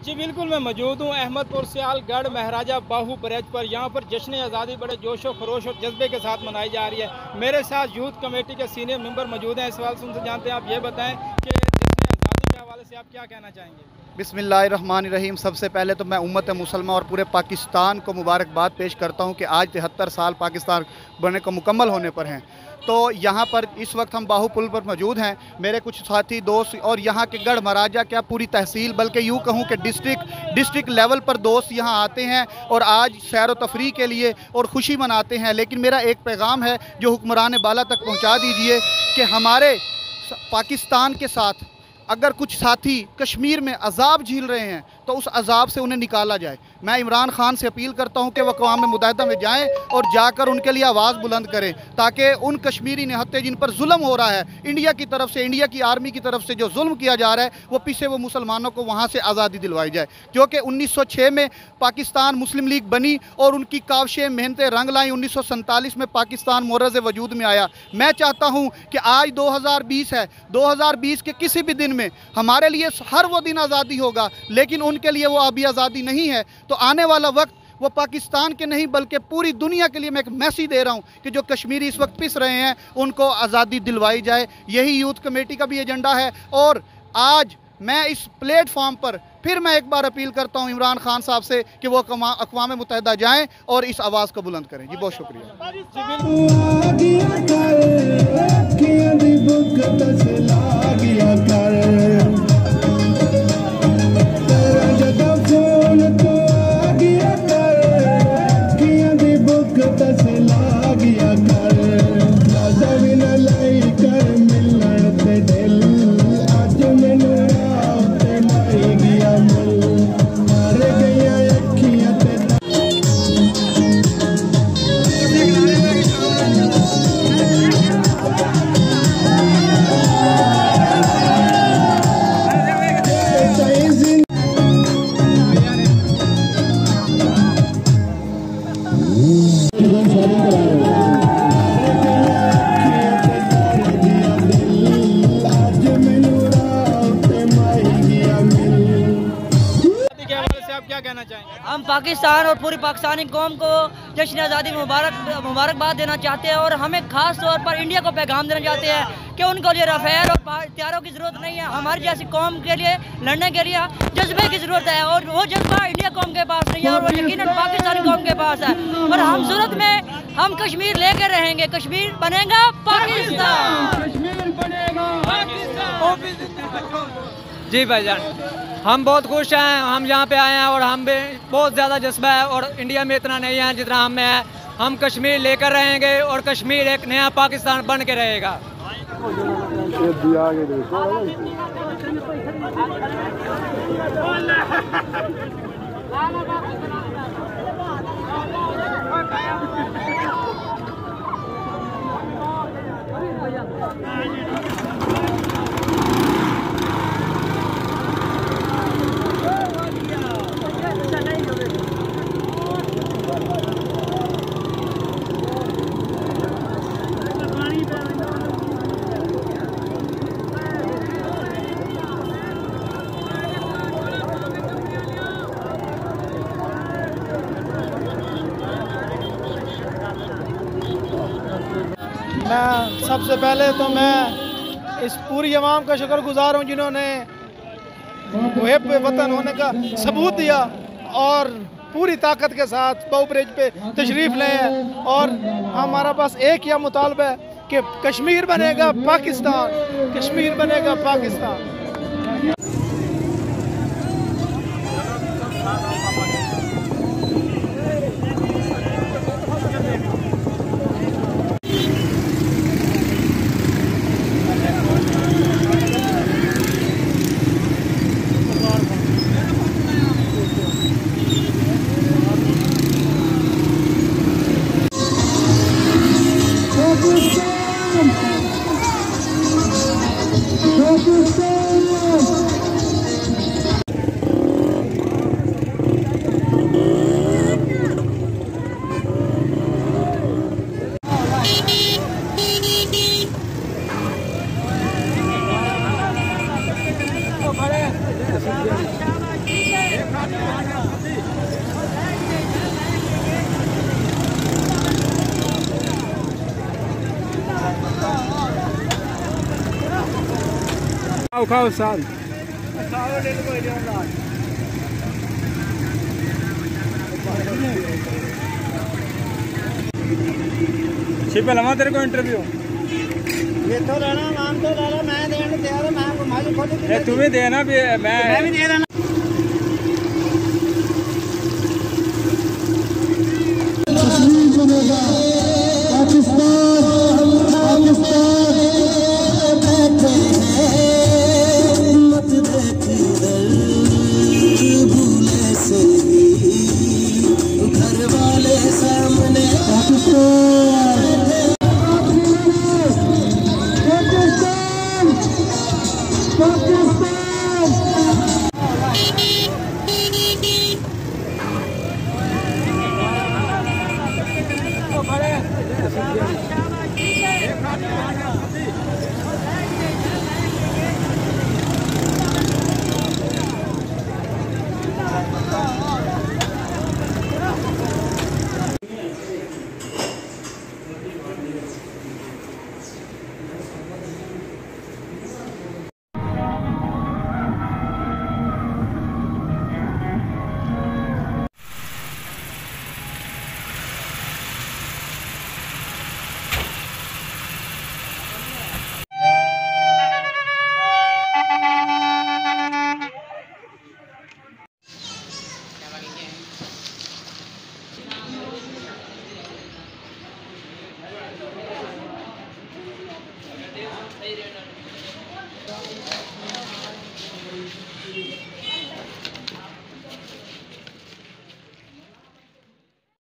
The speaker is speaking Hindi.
जी बिल्कुल, मैं मौजूद हूँ अहमदपुर सियालगढ़ महाराजा बाहू ब्रिज पर। यहाँ पर जश्न आज़ादी बड़े जोश व खरोश और जज्बे के साथ मनाई जा रही है। मेरे साथ यूथ कमेटी के सीनियर मेंबर मौजूद हैं। इस सवाल से उनसे जानते हैं, आप ये बताएं कि जश्न आज़ादी के हवाले से आप क्या कहना चाहेंगे। बिस्मिल्लाहिर्रहमानिर्रहीम। सबसे पहले तो मैं उम्मत मुसलमान और पूरे पाकिस्तान को मुबारकबाद पेश करता हूँ कि आज 73 साल पाकिस्तान बनने को मुकम्मल होने पर हैं। तो यहाँ पर इस वक्त हम बाहू पुल पर मौजूद हैं। मेरे कुछ साथी दोस्त और यहाँ के गढ़ महाराजा क्या पूरी तहसील बल्कि यूँ कहूँ कि डिस्ट्रिक्ट लेवल पर दोस्त यहाँ आते हैं और आज सैर व तफरी के लिए और खुशी मनाते हैं। लेकिन मेरा एक पैगाम है जो हुक्मरान बाला तक पहुँचा दीजिए कि हमारे पाकिस्तान के साथ अगर कुछ साथी कश्मीर में अजाब झील रहे हैं तो उस अजाब से उन्हें निकाला जाए। मैं इमरान खान से अपील करता हूं कि वह अक़वाम मुत्तहिदा में जाएं और जाकर उनके लिए आवाज़ बुलंद करें ताकि उन कश्मीरी निहत्ते जिन पर जुल्म हो रहा है इंडिया की तरफ से, इंडिया की आर्मी की तरफ से जो जुल्म किया जा रहा है वो पीछे वो मुसलमानों को वहाँ से आज़ादी दिलवाई जाए। क्योंकि 1906 में पाकिस्तान मुस्लिम लीग बनी और उनकी काविशें मेहनतें रंग लाई। 1947 में पाकिस्तान मोरज़ वजूद में आया। मैं चाहता हूँ कि आज 2020 है, 2020 के किसी भी दिन में हमारे लिए हर वो दिन आज़ादी होगा, लेकिन उनके लिए वो अभी आज़ादी नहीं है। तो आने वाला वक्त वो पाकिस्तान के नहीं बल्कि पूरी दुनिया के लिए मैं एक मैसेज दे रहा हूँ कि जो कश्मीरी इस वक्त पिस रहे हैं उनको आज़ादी दिलवाई जाए। यही यूथ कमेटी का भी एजेंडा है। और आज मैं इस प्लेटफॉर्म पर फिर मैं एक बार अपील करता हूँ इमरान खान साहब से कि वो अक़वाम मुत्तहिदा जाएँ और इस आवाज़ को बुलंद करें। जी बहुत शुक्रिया। हम पाकिस्तान और पूरी पाकिस्तानी कौम को जश्न आज़ादी मुबारकबाद देना चाहते हैं और हमें ख़ास तौर पर इंडिया को पैगाम देना चाहते हैं कि उनको लिए रफ़ेल और हथियारों की ज़रूरत नहीं है। हमारी जैसी कौम के लिए लड़ने के लिए जज्बे की ज़रूरत है और वो जज्बा इंडिया कौम के पास नहीं है और वो यकीनन पाकिस्तानी कौम के पास है। और हम ज़रूरत में हम कश्मीर लेके रहेंगे। कश्मीर बनेगा पाकिस्तान। जी भाईजान, हम बहुत खुश हैं। हम यहाँ पे आए हैं और हम भी बहुत ज़्यादा जज्बा है और इंडिया में इतना नहीं है जितना हम में है। हम कश्मीर लेकर रहेंगे और कश्मीर एक नया पाकिस्तान बन के रहेगा। मैं सबसे पहले तो मैं इस पूरी अवाम का शुक्रगुजार हूँ जिन्होंने मुहिब वतन होने का सबूत दिया और पूरी ताकत के साथ बाहू ब्रिज पे तशरीफ़ ले हैं। और हमारा पास एक ही मुतालबा है कि कश्मीर बनेगा पाकिस्तान, कश्मीर बनेगा पाकिस्तान। Pakistan! खाओ खाओ साल छिपे लवा तेरे को इंटरव्यू तो लेना नाम तो ले लो मैं देने तैयार हूं मैं तुम्हें तुम्हें देना भी मैं भी दे देना